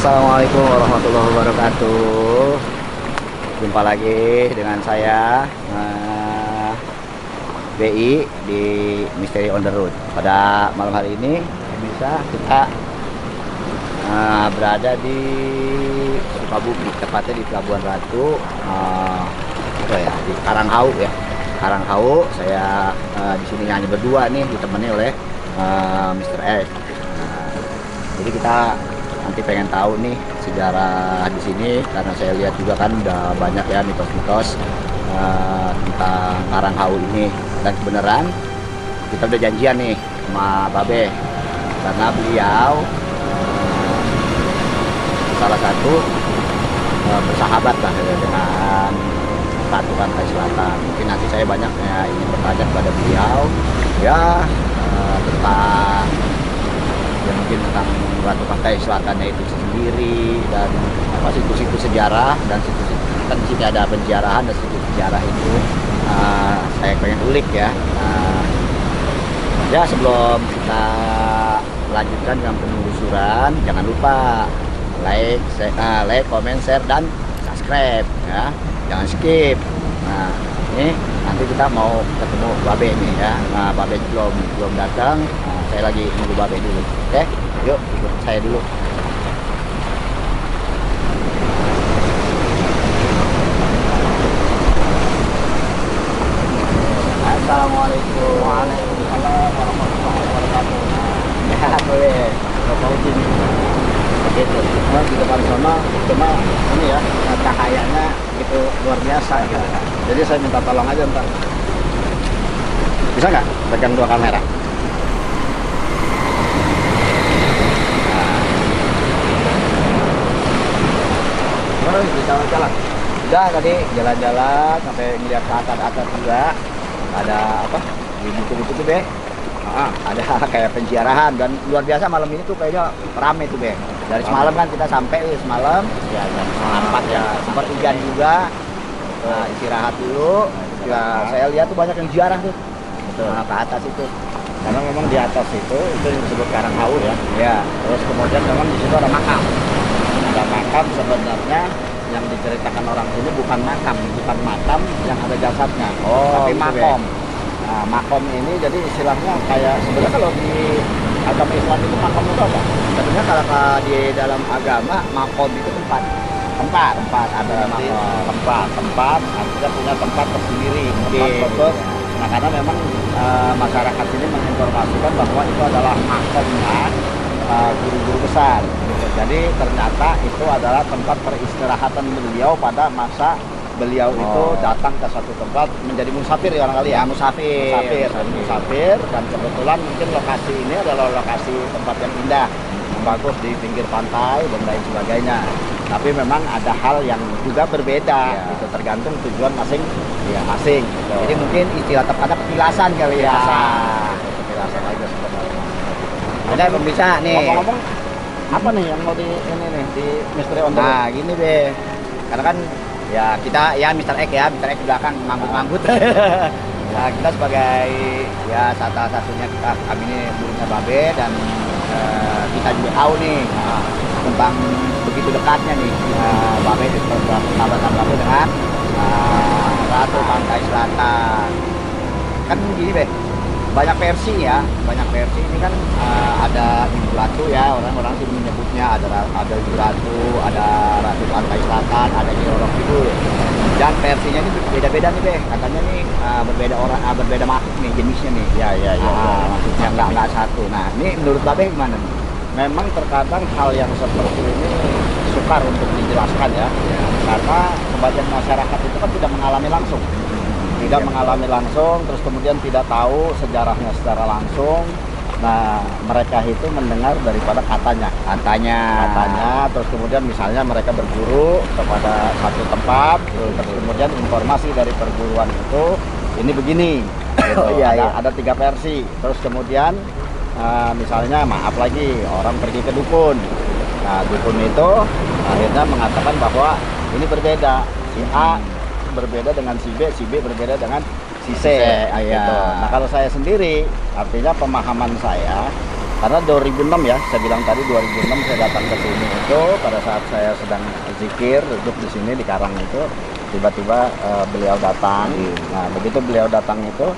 Assalamualaikum warahmatullahi wabarakatuh. Jumpa lagi dengan saya BI di Misteri on the Road. Pada malam hari ini bisa kita berada di Sukabumi, tepatnya di Pelabuhan Ratu, di Karanghau ya. Karanghau. Saya di sini hanya berdua nih, ditemani oleh Mr. X. Jadi kita nanti pengen tahu nih sejarah di sini, karena saya lihat juga kan udah banyak ya mitos-mitos tentang Karanghau ini. Dan kebenaran kita udah janjian nih sama Babe, karena beliau salah satu bersahabat lah dengan Ratu Pantai Selatan. Mungkin nanti saya banyak ingin bertanya kepada beliau ya tentang mungkin tentang Ratu Pantai Selatannya itu sendiri, dan apa situs-situs sejarah, dan situs kan di sini ada penjarahan dan situs sejarah itu saya pengen ulik ya. Ya sebelum kita lanjutkan dengan penelusuran, jangan lupa like, comment, share, dan subscribe ya, jangan skip. Nah ini nanti kita mau ketemu Babe nih ya. Nah Babe belum datang. Saya lagi nunggu Babe dulu. Oke, yuk ikut saya dulu. Assalamualaikum. Waalaikumsalam warahmatullahi wabarakatuh. Ya boleh. Bapak izin. Gitu. Nah, di depan sana cuma ini ya, cahayanya gitu luar biasa gitu. Jadi saya minta tolong aja ntar. Bisa nggak pegang dua kamera? Bisa jalan. Udah tadi jalan-jalan sampai ngeliat ke atas juga. Ada apa? Di buku-buku tuh Be. Ada kayak penjarahan, dan luar biasa malam ini tuh kayaknya rame tuh Be. Dari semalam kan kita sampai semalam ya, jam 4 ya, sempat hujan juga. Istirahat dulu. Ya, saya lihat tuh banyak yang ziarah tuh. Betul. Ke atas itu. Karena memang di atas itu yang disebut Karanghau ya. Ya. Terus kemudian memang di situ ada makam. Ada makam sebenarnya yang diceritakan orang ini bukan makam yang ada jasadnya, tapi makom. Nah, makom ini jadi istilahnya kayak sebenarnya kalau di agama Islam itu makom itu apa? Sebenarnya kalau di dalam agama makom itu tempat ada tempat artinya punya tempat tersendiri, tempat khusus. Nah karena memang masyarakat sini menginformasikan bahwa itu adalah makomnya guru-guru besar. Jadi ternyata itu adalah tempat peristirahatan beliau pada masa beliau itu datang ke satu tempat menjadi musafir ya orang kali ya, musafir. Dan kebetulan mungkin lokasi ini adalah lokasi tempat yang indah, yang bagus di pinggir pantai dan lain sebagainya. Tapi memang ada hal yang juga berbeda, gitu, tergantung tujuan masing. Gitu. Jadi mungkin istilah tepatnya petilasan kali ya. Petilasan aja sebenarnya. Ada pemirsa nih. Ngomong-ngomong, apa nih yang mau di ini nih di Misteri on the Road? Nah gini Be, karena kan ya kita ya Mr. X ya, Mr. X belakang manggut-manggut. Nah kita sebagai ya satu-satunya kami ini gurunya Babe, dan kita juga tahu nih tentang begitu dekatnya nih Babe di persahabatan Babe dengan Ratu Pantai Selatan. Kan gini Be, banyak versi ini kan ada Ibu Ratu ya, orang-orang sih menyebutnya ada Ibu Ratu, ada Ratu Pantai Selatan, ada Nyi Roro Kidul. Dan versinya ini beda-beda nih Be, katanya nih berbeda makhluk nih jenisnya nih. Ya. Maksudnya nggak satu. Nah ini menurut Babe gimana nih? Memang terkadang hal yang seperti ini sukar untuk dijelaskan ya, karena sebagian masyarakat itu kan tidak mengalami langsung, terus kemudian tidak tahu sejarahnya secara langsung. Nah mereka itu mendengar daripada katanya, terus kemudian misalnya mereka berburu kepada satu tempat, terus kemudian informasi dari perguruan itu ini begini, gitu. Ada 3 versi. Terus kemudian misalnya maaf lagi orang pergi ke dukun. Nah dukun itu akhirnya mengatakan bahwa ini berbeda, si A berbeda dengan si B berbeda dengan si C. Gitu. Nah kalau saya sendiri, artinya pemahaman saya Karena 2006 ya, saya bilang tadi 2006 saya datang ke sini itu pada saat saya sedang zikir duduk di sini di karang itu, tiba-tiba beliau datang. Nah begitu beliau datang itu,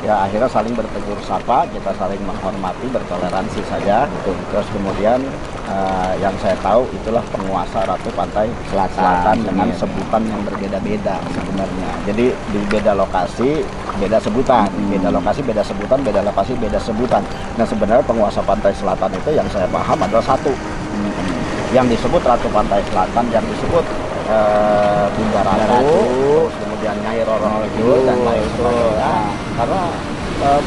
ya akhirnya saling bertegur sapa, kita saling menghormati, bertoleransi saja. Terus kemudian yang saya tahu itulah penguasa Ratu Pantai Selatan dengan sebutan yang berbeda-beda sebenarnya. Jadi di beda lokasi beda sebutan, beda lokasi beda sebutan, beda lokasi beda sebutan. Nah sebenarnya penguasa Pantai Selatan itu yang saya paham adalah satu, yang disebut Ratu Pantai Selatan, yang disebut Bunda Ratu, terus kemudian Nyai Roro dan lain sebagainya. Karena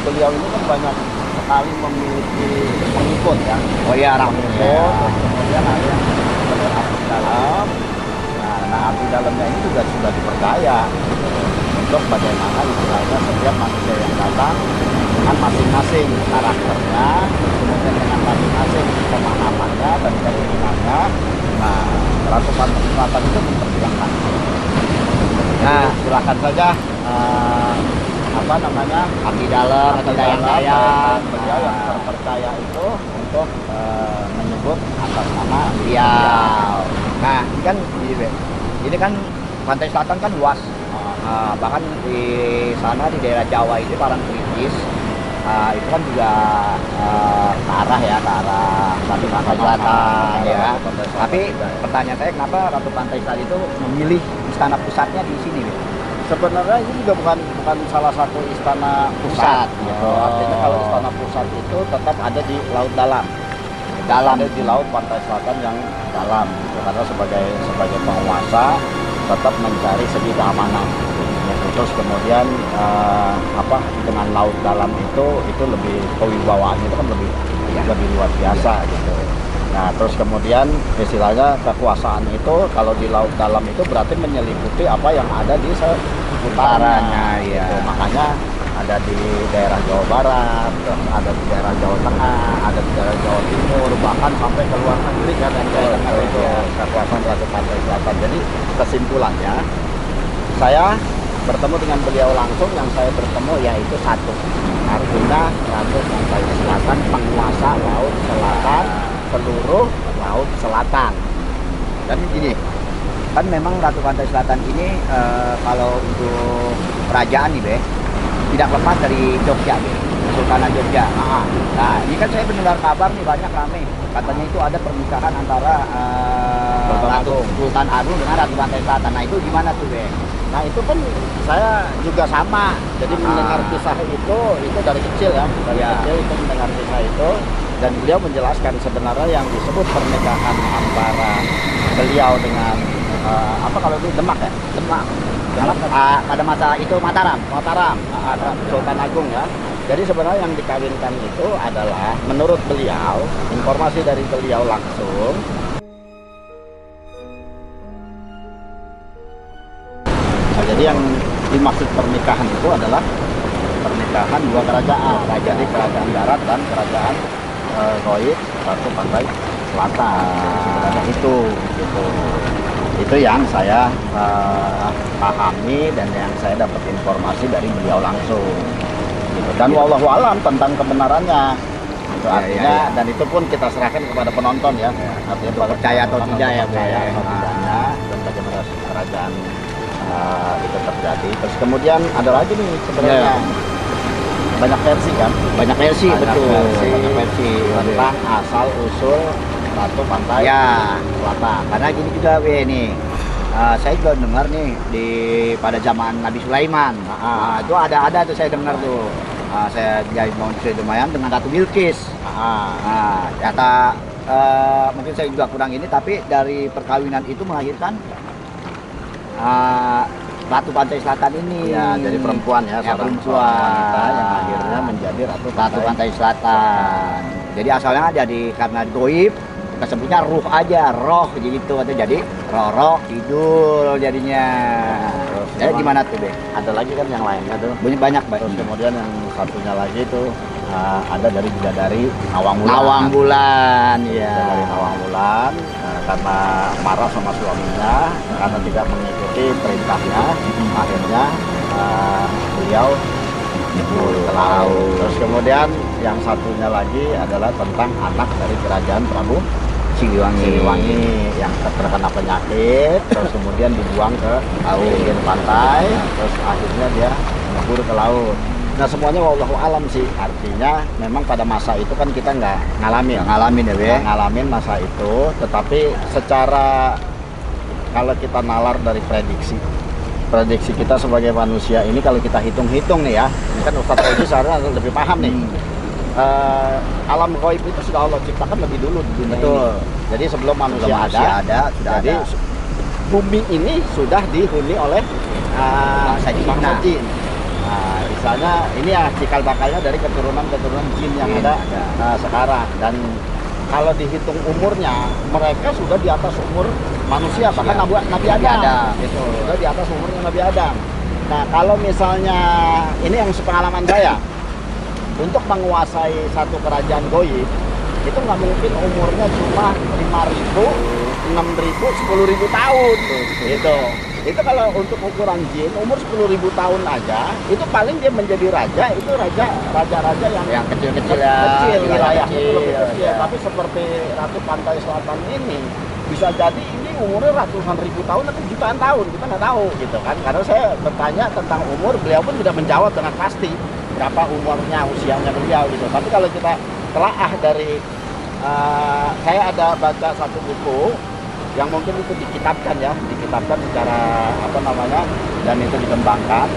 beliau ini kan banyak sekali memiliki pengikut ya. Oh iya, pengikut. Kemudian ada yang abdi dalam. Nah abdi dalamnya ini juga sudah dipercaya untuk bagaimana istilahnya setiap manusia yang datang dengan masing-masing karakternya, kemudian dengan masing-masing pemahamannya dan keinginannya. Nah, Ratu Pantai Selatan itu mempersilahkan. Nah, silakan saja apa namanya abdi dalam atau dayang-dayang beliau yang terpercaya itu untuk menyebut atas nama beliau. Nah, ini kan Pantai Selatan kan luas. Bahkan di sana di daerah Jawa itu Parangtritis itu kan juga ke arah Ratu Pantai Selatan ya. Tapi pertanyaan saya, kenapa Ratu Pantai Selatan itu memilih istana pusatnya di sini? Sebenarnya ini juga bukan salah satu istana pusat gitu. Artinya kalau istana pusat itu tetap ada di laut dalam. Ada di laut Pantai Selatan yang dalam gitu. Karena sebagai penguasa tetap mencari segi keamanan. Terus kemudian dengan laut dalam itu lebih kewibawaannya itu kan lebih luar biasa gitu. Nah terus kemudian istilahnya kekuasaan itu kalau di laut dalam itu berarti menyeliputi apa yang ada di seputarnya ya. Gitu. Makanya ada di daerah Jawa Barat, terus ada di daerah Jawa Tengah, ada di daerah Jawa Timur, bahkan sampai ke luar negeri kan yang Jawa Tengah itu kekuasaan Ratu Pantai Selatan. Jadi kesimpulannya saya bertemu dengan beliau langsung, yang saya bertemu yaitu satu, artinya Ratu Pantai Selatan, penguasa laut selatan, seluruh laut selatan. Dan gini, kan memang Ratu Pantai Selatan ini kalau untuk kerajaan nih tidak lepas dari Jogja Kesultanan Jogja. Nah ini kan saya mendengar kabar nih banyak rame, katanya itu ada pernikahan antara Ratu Sultan Agung dengan Ratu Pantai Selatan. Nah itu gimana tuh Nah itu kan saya juga sama, jadi mendengar kisah itu dari kecil ya, kecil itu mendengar kisah itu, dan beliau menjelaskan sebenarnya yang disebut pernikahan antara beliau dengan kalau itu Demak ya, Demak pada masa itu Mataram, Sultan Agung ya. Jadi sebenarnya yang dikawinkan itu adalah menurut beliau, informasi dari beliau langsung. Jadi yang dimaksud pernikahan itu adalah pernikahan dua kerajaan, jadi kerajaan darat dan kerajaan Goib Ratu Pantai Selatan. Sebenarnya itu gitu. Itu yang saya pahami dan yang saya dapat informasi dari beliau langsung. Gitu. Dan wallahu alam tentang kebenarannya. Itu artinya dan itu pun kita serahkan kepada penonton ya. Artinya percaya atau tidak ya, dan bagaimana kerajaan itu terjadi. Terus kemudian ada lagi nih sebenarnya banyak versi kan, banyak versi tentang asal usul Ratu Pantai Selatan. Karena gini juga nih, saya juga dengar nih pada zaman Nabi Sulaiman, itu ada tuh saya dengar tuh, saya jadi lumayan dengan Ratu Bilqis. Kata mungkin saya juga kurang ini, tapi dari perkawinan itu melahirkan Ratu Pantai Selatan ini. Ya, jadi perempuan ya, perempuan wanita yang akhirnya menjadi Ratu Pantai Selatan. Jadi asalnya karena goib, kita sebutnya ruh aja, roh gitu, jadi Roro Kidul jadinya. Jadi gimana tuh Ada lagi kan yang lainnya tuh. Banyak Terus kemudian yang satunya lagi itu ada dari bidadari Nawang Bulan ya. Dari Nawang Bulan karena marah sama suaminya karena tidak mengikuti perintahnya, akhirnya beliau ke laut. Terus kemudian yang satunya lagi adalah tentang anak dari kerajaan Prabu Siliwangi. yang terkena penyakit, terus kemudian dibuang ke pinggir pantai, terus akhirnya dia nyebur ke laut. Nah semuanya wallahu alam sih, artinya memang pada masa itu kan kita nggak ngalamin ya, Nggak ngalamin masa itu, tetapi secara kalau kita nalar dari prediksi kita sebagai manusia ini, kalau kita hitung-hitung nih ya, ini kan Ustadz Roji seharusnya lebih paham nih. Alam gaib itu sudah Allah ciptakan lebih dulu di dunia Betul. ini. Jadi sebelum manusia ada, sudah jadi ada. bumi ini sudah dihuni oleh Bangsa jin. Nah, misalnya ini ya cikal bakalnya dari keturunan jin yang ada sekarang, dan kalau dihitung umurnya mereka sudah di atas umur manusia, bahkan Nabi Adam. Gitu. Sudah di atas umurnya Nabi Adam. Nah kalau misalnya ini yang sepengalaman saya, untuk menguasai satu kerajaan goib itu nggak mungkin umurnya cuma 5.000, 6.000, 10.000 tahun gitu. Itu kalau untuk ukuran jin umur 10.000 tahun aja, itu paling dia menjadi raja, itu raja-raja yang kecil-kecil wilayahnya itu lebih kecil. kecil. Tapi seperti Ratu Pantai Selatan ini bisa jadi ini umurnya ratusan ribu tahun atau jutaan tahun, kita nggak tahu gitu kan. Karena saya bertanya tentang umur, beliau pun tidak menjawab dengan pasti berapa umurnya, usianya beliau gitu. Tapi kalau kita telaah dari saya ada baca satu buku yang mungkin itu dikitabkan secara apa namanya, dan itu dikembangkan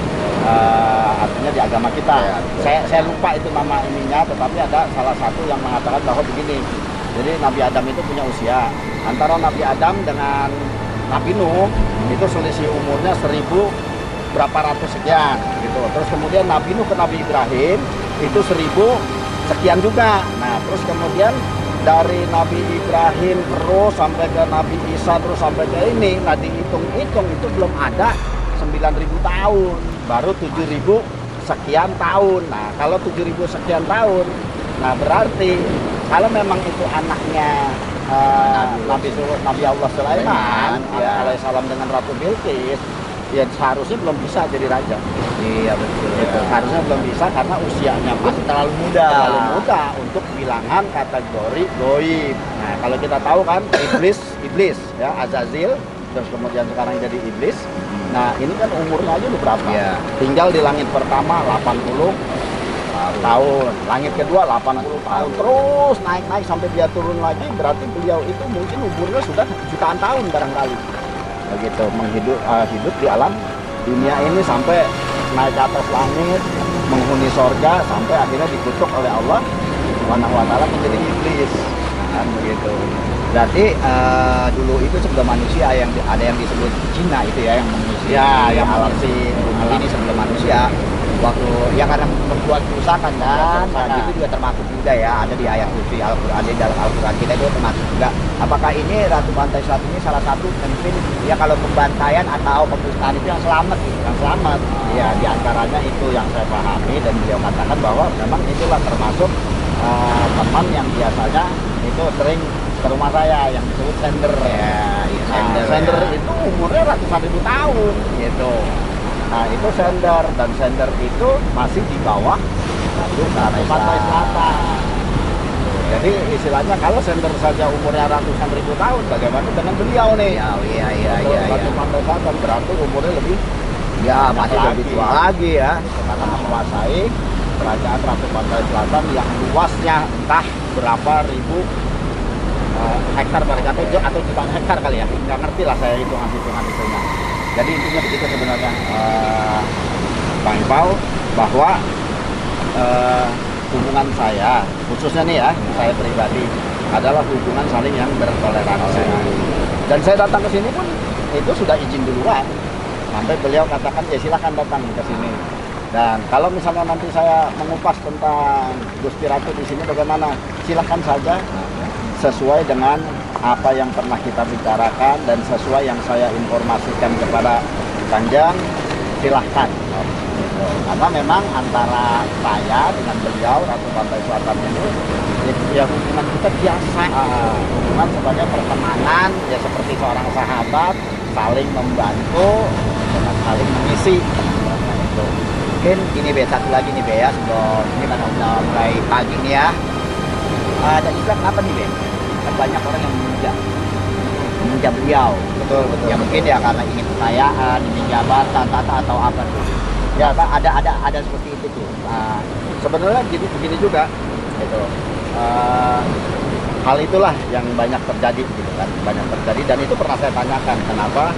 artinya di agama kita. Saya lupa itu nama ininya, tetapi ada salah satu yang mengatakan bahwa begini. Jadi Nabi Adam itu punya usia antara Nabi Adam dengan Nabi Nuh itu selisih umurnya 1000 berapa ratus sekian gitu. Terus kemudian Nabi Nuh ke Nabi Ibrahim itu 1000 sekian juga. Nah terus kemudian dari Nabi Ibrahim terus sampai ke Nabi Isa, terus sampai ke ini, nah dihitung-hitung itu belum ada 9.000 tahun, baru 7.000 sekian tahun. Nah kalau 7.000 sekian tahun, nah berarti kalau memang itu anaknya Nabi Allah Sulaiman alaihissalam dengan Ratu Bilqis, ya seharusnya belum bisa jadi raja. Iya betul. Gitu. Harusnya belum bisa karena usianya masih terlalu muda untuk bilangan kategori goib. Nah kalau kita tahu kan iblis ya, Azazil, terus kemudian sekarang jadi iblis. Nah ini kan umurnya aja udah berapa? Iya. Tinggal di langit pertama 80 tahun, langit kedua 80 tahun, terus naik sampai dia turun lagi, berarti beliau itu mungkin umurnya sudah jutaan tahun barangkali. Begitu hidup di alam dunia ini sampai naik ke atas langit, menghuni sorga, sampai akhirnya dikutuk oleh Allah Subhanahu wa Ta'ala menjadi iblis. Nah, begitu. Berarti dulu itu sebelum manusia ada yang disebut Cina itu ya, yang manusia yang alam ini sebelum manusia. Waktu ya karena membuat kerusakan kan, itu juga termasuk juga ya, ada di ayat suci Al-Quran, di dalam Al-Quran kita itu termasuk juga. Apakah ini Ratu Pantai Selatan ini salah satu mungkin ya kalau pembantaian atau pemusnahan itu yang selamat gitu? Yang selamat, ya diantaranya itu yang saya pahami, dan beliau katakan bahwa memang itulah termasuk teman yang biasanya itu sering ke rumah saya yang disebut sender. Sender itu umurnya ratusan ribu tahun gitu. Nah itu sender, dan sender itu masih di bawah Ratu Pantai Selatan. Jadi istilahnya kalau sender saja umurnya ratusan ribu tahun, bagaimana dengan beliau nih? Iya. Ratu Pantai Selatan berarti umurnya lebih masih lebih tua lagi ya. Karena menguasai kerajaan Ratu Pantai Selatan yang luasnya entah berapa ribu hektar barangkali atau jutaan hektar kali ya, nggak ngerti lah saya hitungan itunya. Jadi intinya begitu sebenarnya Bang Ipau, bahwa hubungan saya khususnya nih ya, saya pribadi adalah hubungan saling yang bertoleransi. Dan saya datang ke sini pun itu sudah izin duluan, sampai beliau katakan ya silahkan datang ke sini. Dan kalau misalnya nanti saya mengupas tentang Gusti Ratu di sini bagaimana, silahkan saja sesuai dengan apa yang pernah kita bicarakan dan sesuai yang saya informasikan kepada Kanjeng, silahkan. Karena memang antara saya dengan beliau Ratu Pantai Selatan ini ya hubungan kita biasa, hubungan sebagai pertemanan ya, seperti seorang sahabat, saling membantu dan saling mengisi. mungkin ini Be, satu lagi nih Be ya, sebelum ini kan udah mulai pagi nih ya. Ada juga kenapa nih Be? Kan banyak orang yang memuja beliau. Betul, betul. Ya mungkin ya karena ingin kekayaan, ingin jabatan, tata atau apa tuh. Ya apa ada seperti itu tuh. Sebenarnya begini juga gitu. Hal itulah yang banyak terjadi gitu kan, banyak terjadi, dan itu pernah saya tanyakan kenapa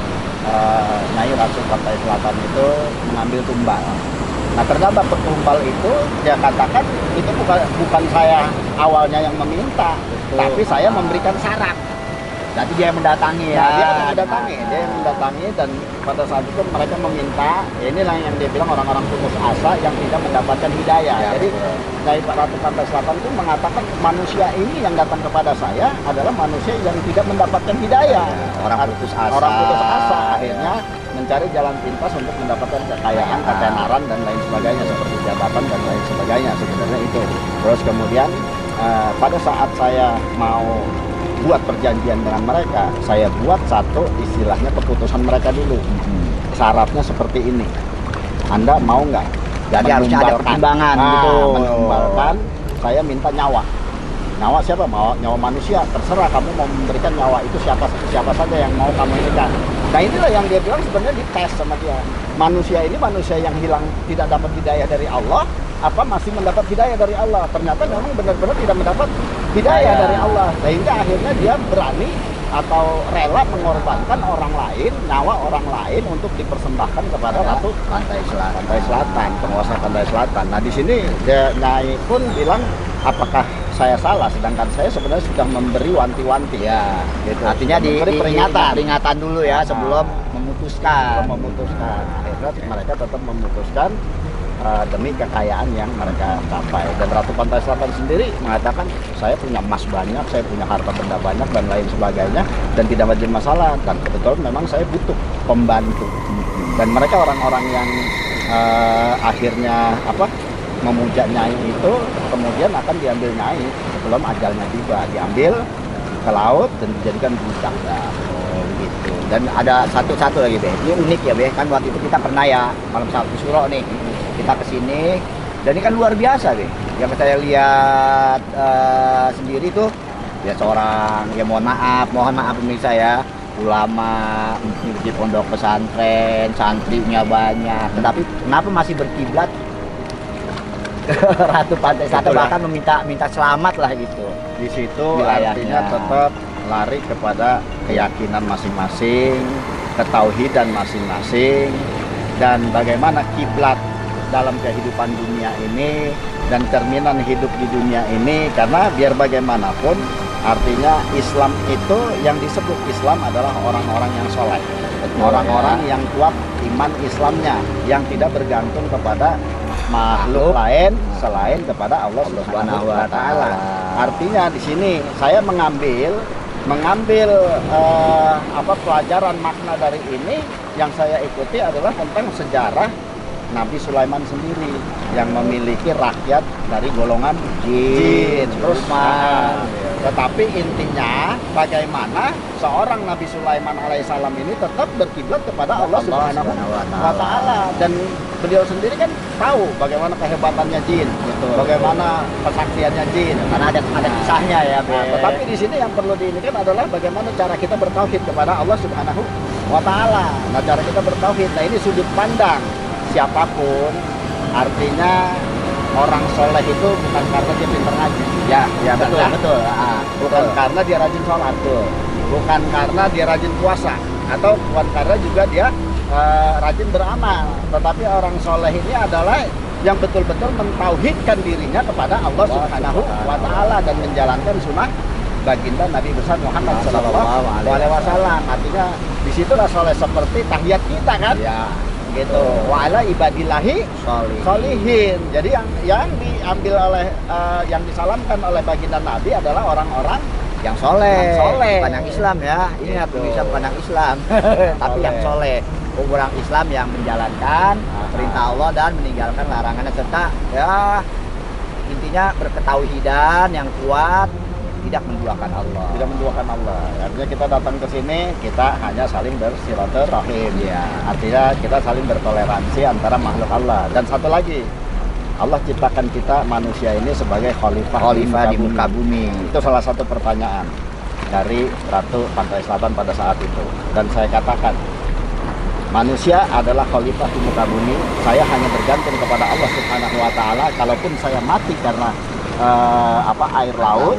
Nyai Ratu Pantai Selatan itu mengambil tumbal. Nah ternyata petumbal itu dia katakan itu bukan saya awalnya yang meminta, tapi saya memberikan syarat. Jadi dia yang mendatangi ya. Nah, dia yang mendatangi, dan pada saat itu mereka meminta, ya inilah yang dia bilang orang-orang putus asa yang tidak mendapatkan hidayah. Ya, jadi Nyai Ratu Pantai Selatan itu mengatakan manusia ini yang datang kepada saya adalah manusia yang tidak mendapatkan hidayah. Orang putus asa. Orang putus asa akhirnya mencari jalan pintas untuk mendapatkan kekayaan, ketenaran dan lain sebagainya, seperti jabatan dan lain sebagainya, sebenarnya itu. Terus kemudian pada saat saya mau buat perjanjian dengan mereka, saya buat satu istilahnya keputusan mereka dulu. Syaratnya seperti ini, Anda mau nggak? Jadi harusnya ada pertimbangan gitu. Menumbalkan, saya minta nyawa. Nyawa siapa? Mau nyawa manusia, terserah kamu mau memberikan nyawa itu siapa saja yang mau kamu inikan. Nah inilah yang dia bilang sebenarnya dites sama dia. Manusia ini manusia yang hilang, tidak dapat hidayah dari Allah, apa masih mendapat hidayah dari Allah? Ternyata memang benar-benar tidak mendapat hidayah dari Allah, sehingga akhirnya dia berani atau rela mengorbankan orang lain, nyawa orang lain untuk dipersembahkan kepada Ratu Pantai Selatan, penguasa Pantai Selatan. Nah di sini dia Nyai pun bilang, apakah saya salah? Sedangkan saya sebenarnya sudah memberi wanti-wanti. Ya, gitu. Artinya memberi peringatan dulu ya sebelum memutuskan. Akhirnya mereka tetap memutuskan demi kekayaan yang mereka capai. Dan Ratu Pantai Selatan sendiri mengatakan, saya punya emas banyak, saya punya harta benda banyak dan lain sebagainya, dan tidak menjadi masalah. Dan kebetulan memang saya butuh pembantu. Dan mereka orang-orang yang akhirnya memuja Nyai itu kemudian akan diambil Nyai sebelum ajalnya tiba, diambil ke laut dan dijadikan budak. Gitu. Dan ada satu lagi Be, ini unik ya Be, kan waktu itu kita pernah ya malam Sabtu Suro nih, kita kesini dan ini kan luar biasa Be, yang saya lihat sendiri tuh ya seorang, ya mohon maaf pemirsa ya, ulama di pondok pesantren, santrinya banyak, tetapi kenapa masih berkiblat Ratu Pantai Selatan, bahkan minta selamat lah gitu. Di situ artinya tetap lari kepada keyakinan masing-masing, ketauhidan masing-masing, dan bagaimana kiblat dalam kehidupan dunia ini dan cerminan hidup di dunia ini. Karena biar bagaimanapun artinya Islam itu, yang disebut Islam adalah orang-orang yang soleh, orang-orang yang kuat iman Islamnya, yang tidak bergantung kepada makhluk lain selain kepada Allah Subhanahu wa Ta'ala. Artinya di sini saya mengambil pelajaran makna dari ini. Yang saya ikuti adalah tentang sejarah Nabi Sulaiman sendiri yang memiliki rakyat dari golongan jin. Terus tetapi intinya bagaimana seorang Nabi Sulaiman alaihissalam ini tetap berkiblat kepada Allah Subhanahu wa Ta'ala, dan beliau sendiri kan tahu bagaimana kehebatannya jin, bagaimana kesaksiannya jin, karena ada kisahnya ya Be. Tetapi di sini yang perlu diinginkan adalah bagaimana cara kita bertauhid kepada Allah Subhanahu wa Ta'ala. Nah, cara kita bertauhid, nah ini sudut pandang siapapun, artinya orang soleh itu bukan karena dia pintar ngaji, ya betul. Bukan karena dia rajin sholat, bukan karena dia rajin puasa, atau bukan karena juga dia rajin beramal, tetapi orang soleh ini adalah yang betul-betul mentauhidkan dirinya kepada Allah Subhanahu wa Ta'ala dan menjalankan sunnah baginda Nabi besar Muhammad Sallallahu Alaihi Wasallam. Artinya disitulah soleh seperti tahiyat kita kan, gitu. Wa ala ibadillahi sholihin. Jadi yang diambil oleh yang disalamkan oleh baginda Nabi adalah orang-orang yang soleh, bukan yang Islam ya. Ingat bisa bukan yang Islam, tapi yang soleh. Orang Islam yang menjalankan perintah Allah dan meninggalkan larangannya, serta ya intinya berketauhidan yang kuat tidak menduakan Allah. Tidak menduakan Allah. Artinya kita datang ke sini, kita hanya saling bersilaturahim. Iya. Artinya kita saling bertoleransi antara makhluk Allah. Dan satu lagi, Allah ciptakan kita manusia ini sebagai khalifah Di muka bumi. Itu salah satu pertanyaan dari Ratu Pantai Selatan pada saat itu. Dan saya katakan, manusia adalah khalifah di muka bumi. Saya hanya bergantung kepada Allah Subhanahu wa taala. Kalaupun saya mati karena air laut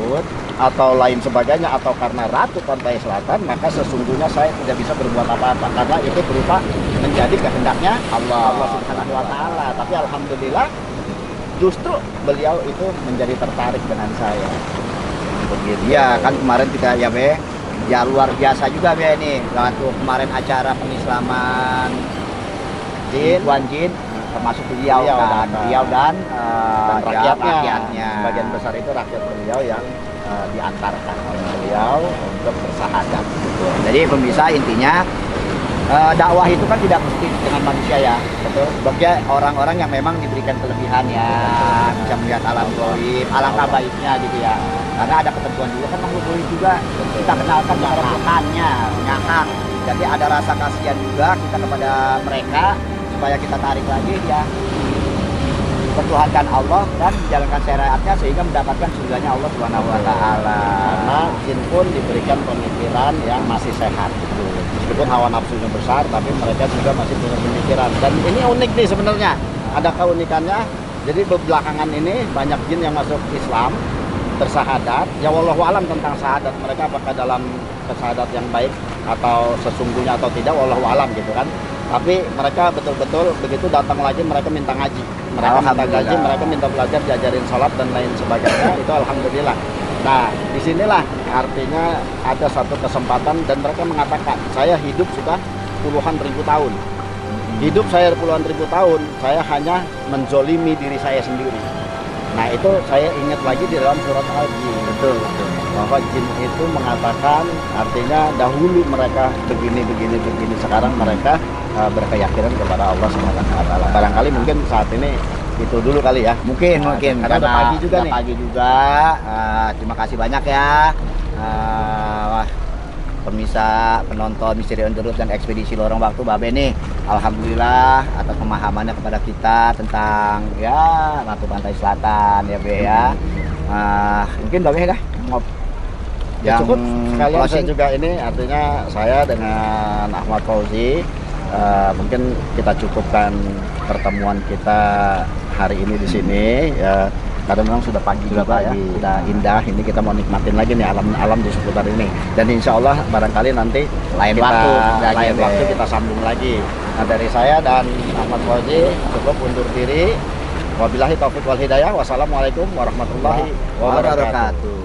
atau lain sebagainya, atau karena Ratu Pantai Selatan, maka sesungguhnya saya tidak bisa berbuat apa-apa, karena itu berupa menjadi kehendaknya Allah Subhanahu wa taala. Tapi alhamdulillah justru beliau itu menjadi tertarik dengan saya. Begitu. Iya, kan kemarin kita ya Be, ya luar biasa juga Be ini. Waktu kemarin acara pengislaman Tuan Jin, termasuk beliau dan rakyatnya. Sebagian besar itu rakyat beliau yang diantarkan oleh beliau untuk bersahadat. Gitu. Jadi pemirsa, intinya dakwah itu kan tidak mesti dengan manusia ya. Betul. Bagi orang-orang yang memang diberikan kelebihan ya, bisa melihat alam gaib, alangkah baiknya gitu ya. Karena ada ketentuan juga kan makhluk gaib juga. Kita kenalkan cara makannya, ngakak. Jadi ada rasa kasihan juga kita kepada mereka, supaya kita tarik lagi dia pertuhankan Allah dan menjalankan syariatnya sehingga mendapatkan surganya Allah Subhanahu wa taala. Karena jin pun diberikan pemikiran yang masih sehat. Meskipun hawa nafsunya besar, tapi mereka juga masih punya pemikiran. Dan ini unik nih sebenarnya. Ada keunikannya. Jadi belakangan ini banyak jin yang masuk Islam, bersahadat. Ya wallahu alam tentang sahadat mereka, apakah dalam kesahadat yang baik atau sesungguhnya atau tidak, wallahu alam gitu kan. Tapi mereka betul-betul begitu datang lagi mereka minta ngaji, mereka minta ngaji, mereka minta belajar, diajarin sholat dan lain sebagainya. Itu alhamdulillah. Nah, disinilah artinya ada satu kesempatan dan mereka mengatakan, saya hidup sudah puluhan ribu tahun. Hidup saya puluhan ribu tahun, saya hanya menzolimi diri saya sendiri. Nah, itu saya ingat lagi di dalam surat Al-Jin. Betul. Bahwa jin itu mengatakan, artinya dahulu mereka begini. Sekarang mereka berkeyakinan kepada Allah Subhanahu wa taala. Barangkali mungkin saat ini itu dulu kali ya. Mungkin karena udah pagi juga nih. Pagi juga. Terima kasih banyak ya. Pemirsa, penonton Misteri On The Road dan Ekspedisi Lorong Waktu Babe nih. Alhamdulillah atas pemahamannya kepada kita tentang ya Ratu Pantai Selatan ya Be ya. Mungkin Babe dah Ya cukup sekalian saya closing. juga ini artinya saya dengan Ahmad Fauzi mungkin kita cukupkan pertemuan kita hari ini di sini ya, karena memang sudah pagi juga ya, sudah indah. Ini kita mau nikmatin lagi nih alam-alam di seputar ini, dan insya Allah barangkali nanti lain waktu kita sambung lagi. Nah, dari saya dan Ahmad Fauzi cukup undur diri. Wabillahi taufiq wal hidayah. Wassalamualaikum warahmatullahi wabarakatuh.